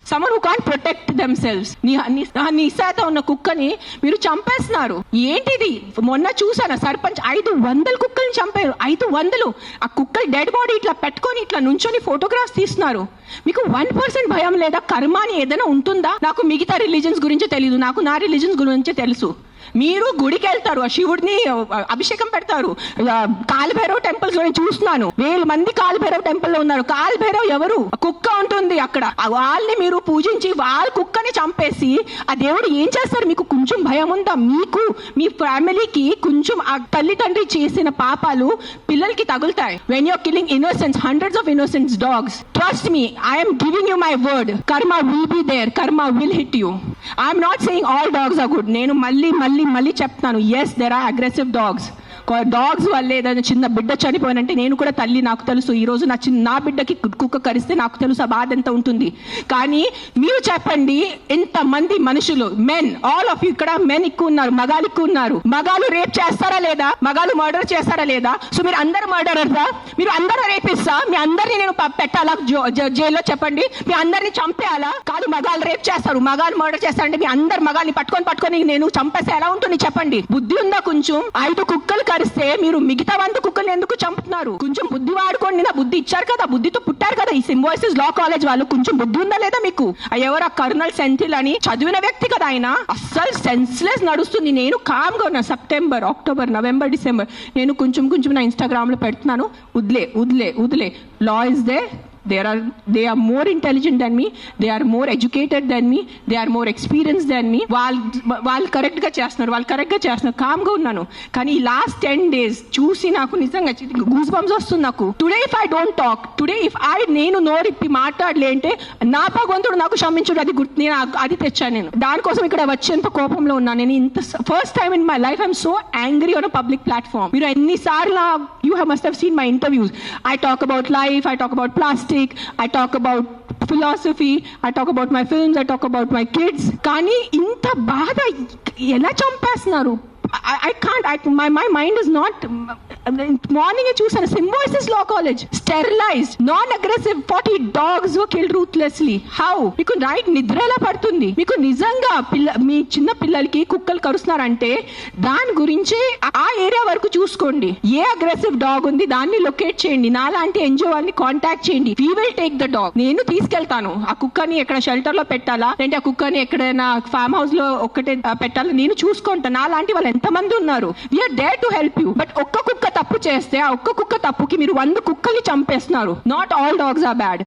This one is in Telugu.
someone who can't protect themselves. నిస్సాతో ఉన్న కుక్కని మీరు చంపేస్తున్నారు. ఏంటిది? మొన్న చూసాను సర్పంచ్ 500 కుక్కల్ని చంపారు. 500. ఆ కుక్కలు డెడ్ బాడీ ఇట్లా పెట్టుకొని ఇట్లా నుంచొని ఫోటోగ్రాఫ్స్ తీస్తున్నారు. మీకు 1% భయం లేదా? కర్మ అని ఏదైనా ఉంటుందా? నాకు మిగతా రిలీజన్స్ గురించి తెలియదు, నాకు నా రిలీజన్స్ గురించి తెలుసు. మీరు గుడికి వెళ్తారు, ఆ శివుడిని అభిషేకం పెడతారు. కాలభైరవ్ టెంపుల్స్ లో చూస్తున్నాను, 1000 మంది కాలభైరవ్ టెంపుల్ లో ఉన్నారు. కాలభైరవ్ ఎవరు? కుక్క ఉంటుంది అక్కడ. వాళ్ళని మీరు పూజించి వాళ్ళ కుక్కని చంపేసి ఆ దేవుడు ఏం చేస్తారు? మీకు కొంచెం భయం ఉందా? మీకు మీ ఫ్యామిలీకి కొంచెం ఆ తల్లిదండ్రి చేసిన పాపాలు పిల్లలకి తగులుతాయి. When your killing innocence, hundreds of innocence dogs, trust me, I'm giving you my word, karma will be there, karma will hit you. I'm not saying all dogs are good. నేను మళ్ళీ చెప్తాను, yes there are aggressive dogs వల్ల ఏదైనా చిన్న బిడ్డ చనిపోయినంటే నేను కూడా తల్లి, నాకు తెలుసు. ఈ రోజు నా బిడ్డకి కుక్క కరిస్తే నాకు తెలుసు ఆ బాధ ఎంత ఉంటుంది. కానీ మీరు చెప్పండి, ఇంతమంది మనుషులు, మెన్, ఆల్ ఆఫ్ యూ ఇక్కడ మెన్ ఎక్కువ ఉన్నారు, మగాలు ఎక్కువ ఉన్నారు. మగాలు రేప్ చేస్తారా లేదా? మగాలు మర్డర్ చేస్తారా లేదా? సో మీరు అందరు మర్డరర్సా? మీరు అందరూ రేపిస్తా? మీ అందరినీ నేను పెట్టాలా జైల్లో? చెప్పండి, మీ అందరినీ చంపేయాలా? కాదు, మగాలు రేప్ చేస్తారు, మగాలు మర్డర్ చేస్తారంటే మీ అందరు మగాల్ని పట్టుకొని నేను చంపేస్తే ఎలా ఉంటుంది చెప్పండి? బుద్ధి ఉందా కొంచెం? 5 కుక్కలు కరిస్తే మీరు మిగతా 100 కుక్కల్ని ఎందుకు చంపుతున్నారు? కొంచెం బుద్ధి వాడుకోండి. నా బుద్ధి ఇచ్చారు కదా, బుద్ధితో పుట్టారు కదా ఈ సింబాయిసిస్ లా కాలేజ్ వాళ్ళు. కొంచెం బుద్ధి ఉందా లేదా మీకు? ఎవరు ఆ కర్నల్ సెంథిల్ అని చదివిన వ్యక్తి కదా ఆయన. అస్సలు సెన్స్లెస్ నడుస్తుంది. నేను కామ్గా ఉన్నా. సెప్టెంబర్, అక్టోబర్, నవంబర్, డిసెంబర్ నేను కొంచెం నా ఇన్స్టాగ్రామ్ లో పెడుతున్నాను. వదిలే law is they. They are more intelligent than me, they are more educated than me, they are more experienced than me. వాళ్ళు కరెక్ట్ గా చేస్తున్నారు, కామ్ గా ఉన్నాను. కానీ ఈ లాస్ట్ 10 days చూసి నాకు నిజంగా గూస్ బంప్స్ వస్తుంది నాకు. Today if I don't talk, నేను నోరిప్పి మాట్లాడలే అంటే నా భగవంతుడు నాకు క్షమించుడు. అది తెచ్చాను నేను. దానికోసం ఇక్కడ వచ్చేంత కోపంలో ఉన్నాను నేను. ఇంత first time in my life I'm so angry on a public platform. మీరు ఎన్నిసార్లు you must have seen my interviews. I talk about life, I talk about plastic, I talk about philosophy, I talk about my films, I talk about my kids. కానీ ఇంత బాధ ఎలా చంపేస్తున్నారు? I can't, my mind is not. Morning చూసాను Symbiosis law college, sterilised, non aggressive 40 dogs were killed ruthlessly. How? మీకు నైట్ నిద్ర ఎలా పడుతుంది? మీకు నిజంగా మీ చిన్న పిల్లలకి కుక్కలు కరుస్తున్నారంటే దాని గురించి ఆ ఏరియా వరకు చూసుకోండి. ఏ అగ్రెసివ్ డాగ్ ఉంది దాన్ని లొకేట్ చేయండి. నాలాంటి ఎన్జిఓ వాళ్ళని కాంటాక్ట్ చేయండి. We will take the dog. నేను తీసుకెళ్తాను. ఆ కుక్కని ఎక్కడ షెల్టర్ లో పెట్టాలా, లేదంటే ఆ కుక్కని ఎక్కడైనా ఫార్మ్ హౌస్ లో ఒక్కటే పెట్టాలా నేను చూసుకుంటాను. నాలాంటి వాళ్ళు ఎంతమంది ఉన్నారు. We are there to help you. But ఒక్క కుక్క తప్పు చేస్తే ఆ ఒక్క కుక్క తప్పుకి మీరు 100 కుక్కల్ని చంపేస్తున్నారు. Not all dogs are bad.